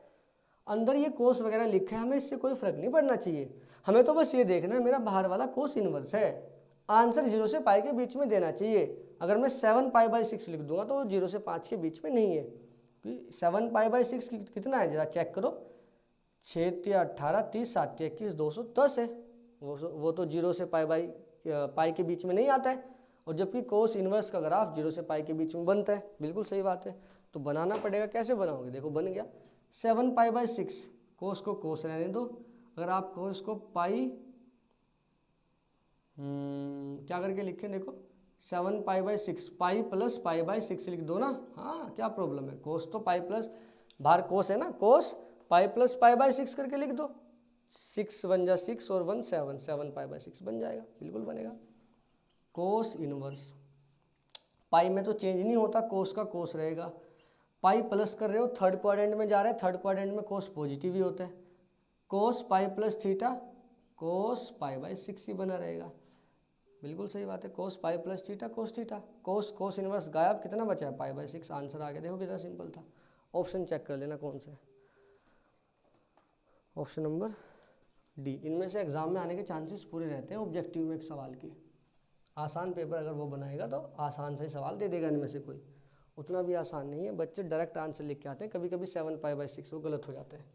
अंदर ये कोस वगैरह लिखा है, हमें इससे कोई फर्क नहीं पड़ना चाहिए, हमें तो बस ये देखना है मेरा बाहर वाला कोस इनवर्स है, आंसर 0 से पाई के बीच में देना चाहिए। अगर मैं 7π/6 लिख दूंगा तो 0 से 5 के बीच में नहीं है। 7π/6 कितना है जरा चेक करो, 6 × 18 30 7 × 21 210 है, वो तो 0 से पाई के बीच में नहीं आता है। और जबकि कोस इनवर्स का ग्राफ 0 से पाई के बीच में बनता है, बिल्कुल सही बात है। तो बनाना पड़ेगा, कैसे बनाओगे, देखो बन गया 7π/6, कोस को कोस रहने दो, अगर आप कोस को पाई क्या करके लिखें, देखो 7 पाई by 6, pi plus pi by 6 लिख दो ना। हाँ क्या प्रॉब्लम है, कोस तो पाई प्लस, बाहर कोस है ना, कोस पाई प्लस पाई बाई 6 करके लिख दो। 6 1 जा 6 और 1 7, 7 पाई बाई 6 बन जाएगा, बिल्कुल बनेगा। कोस इनवर्स, पाई में तो चेंज नहीं होता, कोस का कोस रहेगा। पाई प्लस कर रहे हो, थर्ड क्वाड्रेंट में जा रहा है, थर्ड क्वाड्रेंट में कोस पॉजिटिव ही होता है। Cos pi plus theta cos pi by 6 ही बना रहेगा, बिल्कुल सही बात है। Cos pi plus theta cos theta, cos cos inverse गायब, कितना बचा है पाई बाई 6, आंसर आ गया। देखो कितना सिंपल था। ऑप्शन चेक कर लेना कौन सा है, ऑप्शन नंबर डी। इनमें से एग्जाम में आने के चांसेस पूरे रहते हैं ऑब्जेक्टिव में एक सवाल की। आसान पेपर अगर वो बनाएगा तो आसान से ही सवाल दे देगा, इनमें से कोई उतना भी आसान नहीं है। बच्चे डायरेक्ट आंसर लिख के आते हैं, कभी कभी 7 पाई बाई 6 वो गलत हो जाते हैं।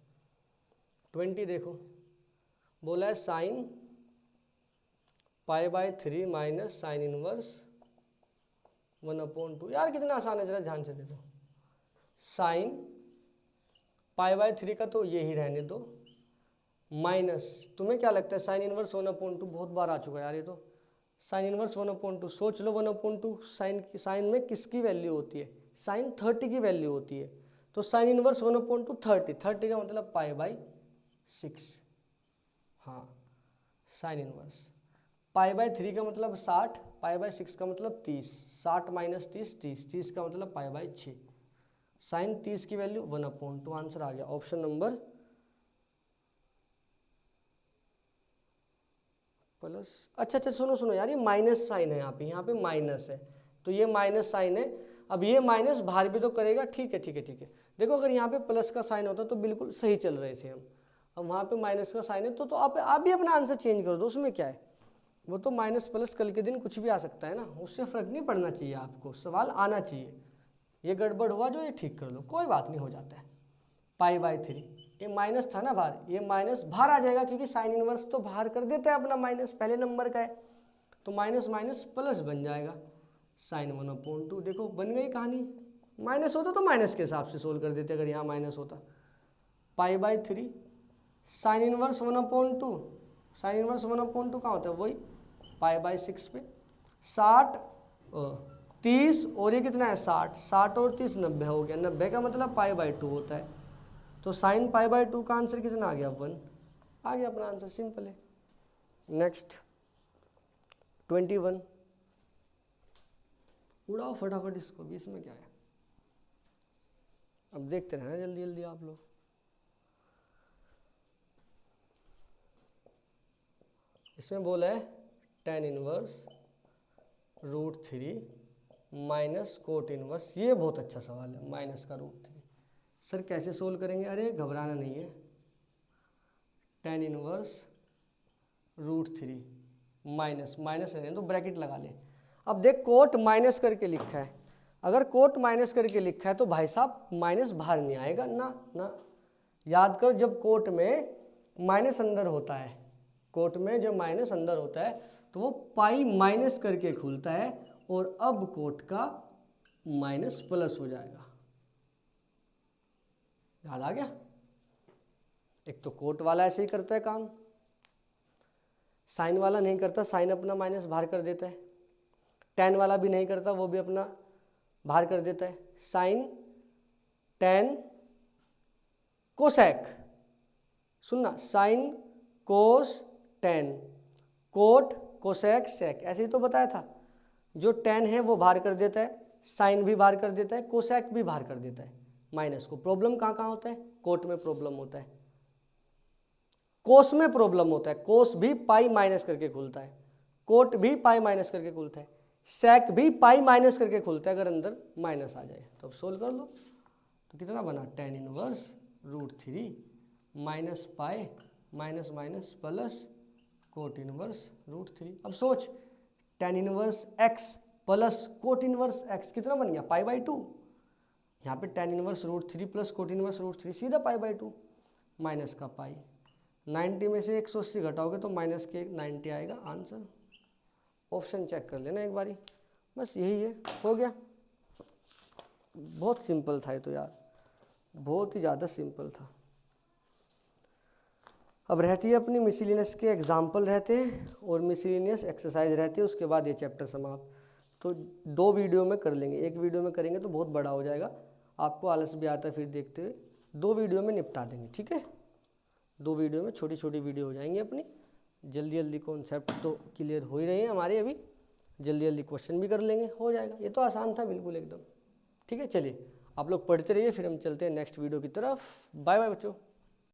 20 देखो, बोला है sine pi by 3 minus sine inverse 1/2। यार कितना आसान है, जरा ध्यान से देखो। साइन पाई बाई 3 का तो ये ही रहने दो, माइनस तुम्हें क्या लगता है साइन इनवर्स 1/2 बहुत बार आ चुका है यार ये तो। साइन इनवर्स 1/2 सोच लो, 1/2 साइन में किसकी वैल्यू होती है, साइन 30 की वैल्यू होती है। तो साइन इनवर्स 1/30, 30 का मतलब पाई बाई 6। हाँ साइन इनवर्स पाई बाई 3 का मतलब 60, पाई बाई 6 का मतलब 30, 60 माइनस 30 30, 30 का मतलब पाई बाई 6। साइन 30 की वैल्यू 1/2, आंसर आ गया ऑप्शन नंबर प्लस। अच्छा सुनो यार, ये माइनस साइन है यहाँ पे माइनस है, तो ये माइनस साइन है। अब ये माइनस बाहर भी तो करेगा, ठीक है। देखो अगर यहाँ पे प्लस का साइन होता तो बिल्कुल सही चल रहे थे हम, अब वहाँ पे माइनस का साइन है तो आप भी अपना आंसर चेंज कर दो, उसमें क्या है। वो तो माइनस प्लस कल के दिन कुछ भी आ सकता है ना, उससे फर्क नहीं पड़ना चाहिए आपको, सवाल आना चाहिए। ये गड़बड़ हुआ जो, ये ठीक कर लो, कोई बात नहीं, हो जाता है। पाई बाई 3, ये माइनस था ना बाहर, ये माइनस बाहर आ जाएगा क्योंकि साइन इनवर्स तो बाहर कर देता है अपना, माइनस पहले नंबर का है, तो माइनस माइनस प्लस बन जाएगा। साइन 1/2 देखो बन गई कहानी। माइनस होता तो माइनस के हिसाब से सोल्व कर देते अगर यहाँ माइनस होता। Pi by 3 sine inverse 1/2, sine inverse 1/2 कहाँ होता है, वही पाई बाई 6 पे। 60 30 और ये कितना है 60, 60 और 30 90 हो गया, 90 का मतलब पाई बाई 2 होता है। तो साइन पाई बाई 2 का आंसर कितना आ गया, 1 आ गया अपना आंसर, सिंपल है। नेक्स्ट 21, उड़ाओ फटाफट इसको भी, इसमें क्या है, अब देखते रहना जल्दी जल्दी आप लोग। इसमें बोला है tan inverse √3 minus cot inverse, ये बहुत अच्छा सवाल है, माइनस का √3। सर कैसे सोल्व करेंगे, अरे घबराना नहीं है। tan इनवर्स √3 माइनस रहने तो ब्रैकेट लगा ले। अब देख कोट माइनस करके लिखा है, अगर कोट माइनस करके लिखा है तो भाई साहब माइनस बाहर नहीं आएगा ना। याद कर, जब कोट में माइनस अंदर होता है, कोट में जब माइनस अंदर होता है तो वो पाई माइनस करके खुलता है, और अब कोट का माइनस प्लस हो जाएगा। याद आ गया। एक तो कोट वाला ऐसे ही करता है काम, साइन वाला नहीं करता, साइन अपना माइनस बाहर कर देता है। tan वाला भी नहीं करता, वो भी अपना बाहर कर देता है। साइन tan कोसेक, सुनना, sine cos tan cot cosec sec, ऐसे ही तो बताया था। जो tan है वो बाहर कर देता है, साइन भी बाहर कर देता है, कोसेक भी बाहर कर देता है माइनस को। प्रॉब्लम कहाँ कहाँ होता है, कोट में प्रॉब्लम होता है, कोस में प्रॉब्लम होता है। कोस भी पाई माइनस करके खुलता है, कोट भी पाई माइनस करके खुलता है, सेक भी पाई माइनस करके खुलता है अगर अंदर माइनस आ जाए। तो अब सोल्व कर लो, तो कितना बना, tan inverse √3 minus pi minus minus plus cot inverse √3। अब सोच, tan inverse x plus cot inverse x कितना बन गया, पाई बाई 2। यहाँ पे tan inverse √3 plus cot inverse √3 सीधा पाई बाई 2, माइनस का पाई। 90 में से 180 घटाओगे तो माइनस के 90 आएगा आंसर। ऑप्शन चेक कर लेना एक बारी, बस यही है, हो गया। बहुत सिंपल था ये तो यार, बहुत ही ज़्यादा सिंपल था। अब रहती है अपनी मिसलिनियस के एग्जाम्पल रहते हैं और मिसलिनियस एक्सरसाइज रहती है, उसके बाद ये चैप्टर समाप्त। तो 2 वीडियो में कर लेंगे, एक वीडियो में करेंगे तो बहुत बड़ा हो जाएगा, आपको आलस भी आता है फिर देखते हुए। 2 वीडियो में निपटा देंगे, ठीक है। 2 वीडियो में छोटी छोटी वीडियो हो जाएंगी अपनी, जल्दी जल्दी कॉन्सेप्ट तो क्लियर हो ही रहे हैं हमारे अभी, जल्दी जल्दी क्वेश्चन भी कर लेंगे, हो जाएगा। ये तो आसान था बिल्कुल एकदम, ठीक है। चलिए आप लोग पढ़ते रहिए, फिर हम चलते हैं नेक्स्ट वीडियो की तरफ। बाय बाय बच्चों।